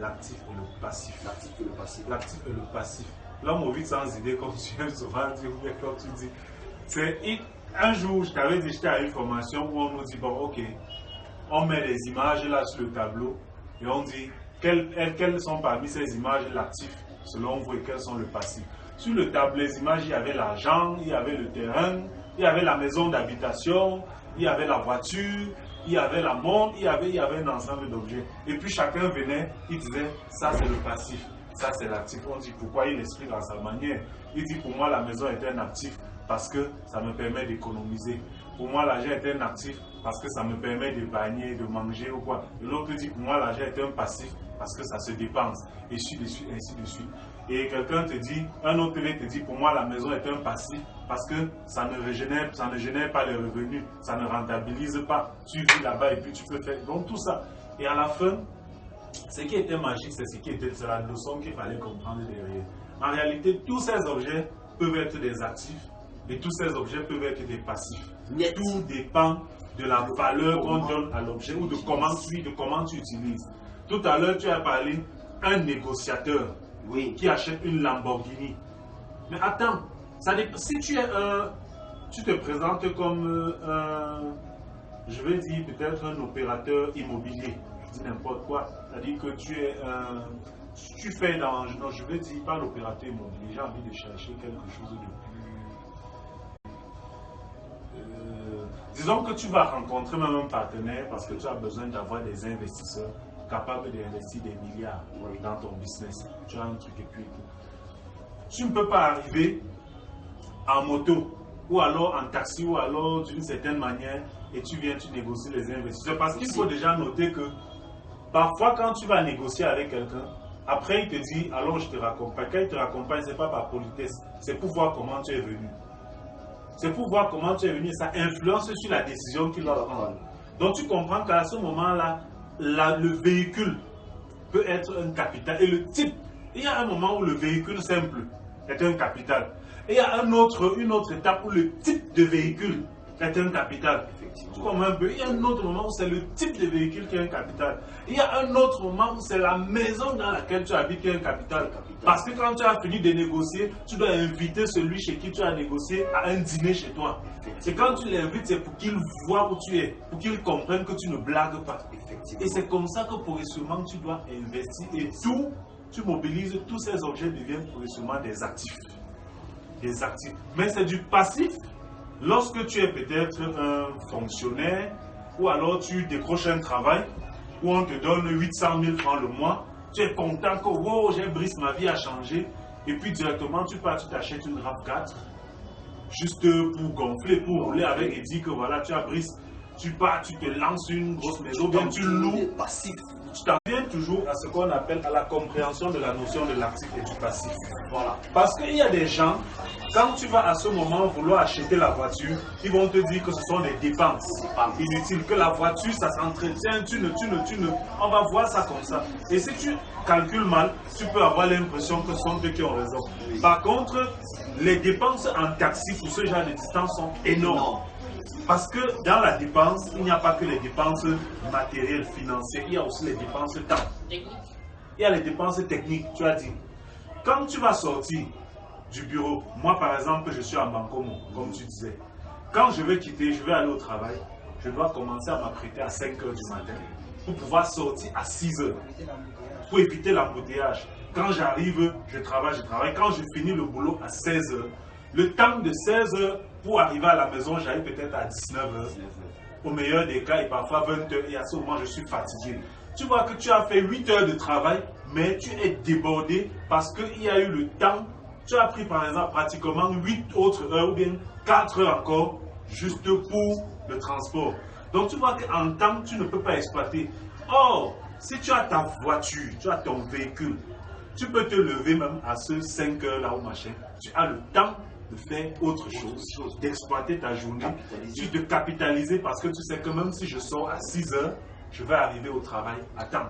l'actif et le passif. L'actif et le passif. L'actif et le passif. L'homme au vide sans idée, comme tu aimes souvent dire, ou bien comme tu dis. C'est un jour, je t'avais dit, j'étais à une formation où on nous dit, bon, ok, on met les images là sur le tableau et on dit quelles sont parmi ces images l'actif selon vous et quels sont le passif. Sur le tableau, les images, il y avait l'argent, il y avait le terrain, il y avait la maison d'habitation, il y avait la voiture, il y avait la montre, il y avait un ensemble d'objets. Et puis chacun venait, il disait, ça c'est le passif, ça c'est l'actif. On dit pourquoi, il explique à sa manière. Il dit, pour moi la maison est un actif parce que ça me permet d'économiser. Pour moi l'argent est un actif parce que ça me permet de baigner, de manger ou quoi. Et l'autre dit, pour moi l'argent est un passif parce que ça se dépense, et ainsi de suite, ainsi de suite. Et quelqu'un te dit, un autre te dit, pour moi la maison est un passif parce que ça ne génère pas les revenus, ça ne rentabilise pas. Tu vis là-bas et puis tu peux faire. Donc tout ça. Et à la fin, ce qui était magique, c'est la leçon qu'il fallait comprendre derrière. En réalité, tous ces objets peuvent être des actifs et tous ces objets peuvent être des passifs. Net. Tout dépend de la valeur qu'on donne à l'objet ou de comment tu utilises. Tout à l'heure, tu as parlé d'un négociateur qui achète une Lamborghini. Mais attends, si tu te présentes comme je vais dire peut-être un opérateur immobilier, je dis n'importe quoi, c'est-à-dire que tu fais non, je vais dire pas l'opérateur immobilier, j'ai envie de chercher quelque chose de plus. Disons que tu vas rencontrer même un partenaire parce que tu as besoin d'avoir des investisseurs capables d'investir des milliards dans ton business. Tu as un truc et puis tout. Tu ne peux pas arriver en moto ou alors en taxi ou alors d'une certaine manière et tu négocies les investisseurs. Parce qu'il faut déjà noter que parfois quand tu vas négocier avec quelqu'un, après il te dit alors je te raccompagne. Quand il te raccompagne, ce n'est pas par politesse, c'est pour voir comment tu es venu. C'est pour voir comment tu es venu, ça influence sur la décision qu'il va prendre. Donc tu comprends qu'à ce moment-là, le véhicule peut être un capital. Et le type, il y a un moment où le véhicule simple est un capital. Et il y a une autre étape où le type de véhicule est un capital. Tu comprends un peu? Il y a un autre moment où c'est le type de véhicule qui est un capital. Il y a un autre moment où c'est la maison dans laquelle tu habites qui est un capital. Parce que quand tu as fini de négocier, tu dois inviter celui chez qui tu as négocié à un dîner chez toi. C'est quand tu l'invites, c'est pour qu'il voit où tu es, pour qu'il comprenne que tu ne blagues pas. Et c'est comme ça que progressivement tu dois investir et tu mobilises, tous ces objets deviennent progressivement des actifs. Des actifs. Mais c'est du passif. Lorsque tu es peut-être un fonctionnaire ou alors tu décroches un travail où on te donne 800 000 francs le mois, tu es content que wow, j'ai brisé, ma vie a changé. Et puis directement tu pars, tu t'achètes une RAV4 juste pour gonfler, pour rouler avec et dire que voilà, tu as brisé. Tu pars, tu te lances une grosse maison, bien tu loues. Tu t'en viens toujours à ce qu'on appelle à la compréhension de la notion de l'actif et du passif. Voilà. Parce qu'il y a des gens, quand tu vas à ce moment vouloir acheter la voiture, ils vont te dire que ce sont des dépenses inutiles, que la voiture ça s'entretient, on va voir ça comme ça. Et si tu calcules mal, tu peux avoir l'impression que ce sont eux qui ont raison. Par contre, les dépenses en taxi pour ce genre de distance sont énormes. Parce que dans la dépense, il n'y a pas que les dépenses matérielles, financières, il y a aussi les dépenses temps. Il y a les dépenses techniques, tu as dit. Quand tu vas sortir du bureau, moi par exemple, je suis en Bancomo, comme tu disais. Quand je vais quitter, je vais aller au travail, je dois commencer à m'apprêter à 5 h du matin pour pouvoir sortir à 6 h, pour éviter l'embouteillage. Quand j'arrive, je travaille. Quand je finis le boulot à 16 h, le temps de 16 h pour arriver à la maison, j'arrive peut-être à 19 h. Au meilleur des cas, et parfois 20 h. Et à ce moment, je suis fatigué. Tu vois que tu as fait 8 heures de travail, mais tu es débordé parce qu'il y a eu le temps. Tu as pris par exemple pratiquement 8 autres heures ou bien 4 heures encore juste pour le transport. Donc tu vois qu'en temps, tu ne peux pas exploiter. Or, si tu as ta voiture, tu as ton véhicule, tu peux te lever même à ce 5 heures là ou machin. Tu as le temps de faire autre chose, d'exploiter ta journée, de capitaliser parce que tu sais que même si je sors à 6 heures, je vais arriver au travail à temps.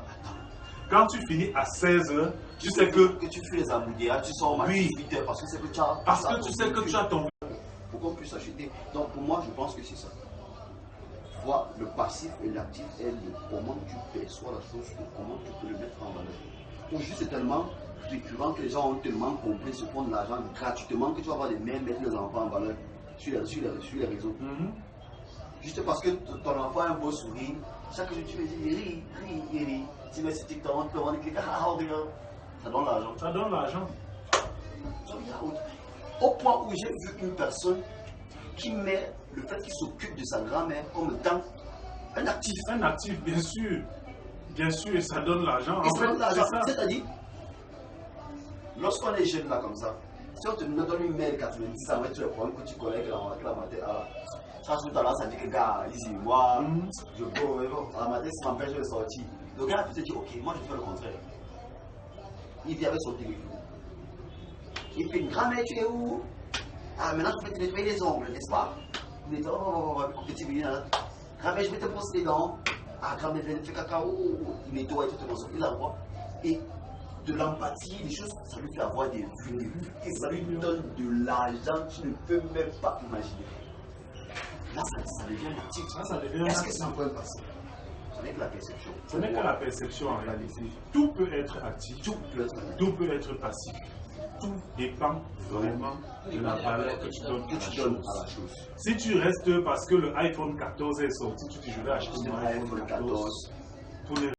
Quand tu finis à 16 heures, tu sais que tu fais les embouteillages, tu sors à 8 heures parce que c'est que tu as. Parce que tu sais que tu as ton. Pour qu'on puisse acheter. Donc pour moi, je pense que c'est ça. Voir le passif et l'actif est de comment tu perçois la chose, de comment tu peux le mettre en valeur. Aujourd'hui, c'est tellement récurrent que les gens ont tellement compris se font de l'argent gratuitement que tu vas voir les mères mettre les enfants en valeur sur les réseaux. Juste parce que ton enfant a un beau sourire, chaque jour tu me dis, il rit. Tu mets sur TikTok, tu vas cliquer, regarde. Ça donne l'argent. Ça donne l'argent. Au point où j'ai vu une personne qui met le fait qu'il s'occupe de sa grand-mère comme étant un actif. Un actif, bien sûr. Bien sûr, et ça donne l'argent. Et ça donne l'argent. C'est-à-dire, lorsqu'on est jeune là comme ça, si on te donne une mère de 90 ans, tu le prends que tu connais que la matin, ça tout à l'heure, ça dit que gars, ici, moi, je go, la matin, ça m'empêche de sortir. Le gars peut te dire, ok, moi je fais le contraire. Il vient avec son téléphone. Il fait une grand-mère, tu es où? Ah, maintenant tu peux te nettoyer les ongles, n'est-ce pas? Il dit, oh, petit billet, grand-mère, je vais te brosser les dents. Ah, grand-mère, fais cacao. Il nettoie et tout, il envoie. Et de l'empathie, les choses, ça lui fait avoir des vues. Et ça lui donne de l'argent, tu ne peux même pas imaginer. Là, ça devient un actif. Ça devient Est-ce que c'est un point passé? Ce n'est que la perception. Ce n'est que la perception en réalité. Tout peut être actif, Tout peut être actif. tout peut être passif. Tout dépend vraiment de la valeur que tu donnes à la chose. Si tu restes parce que le iPhone 14 est sorti, tu dis je vais acheter mon iPhone 14 pour les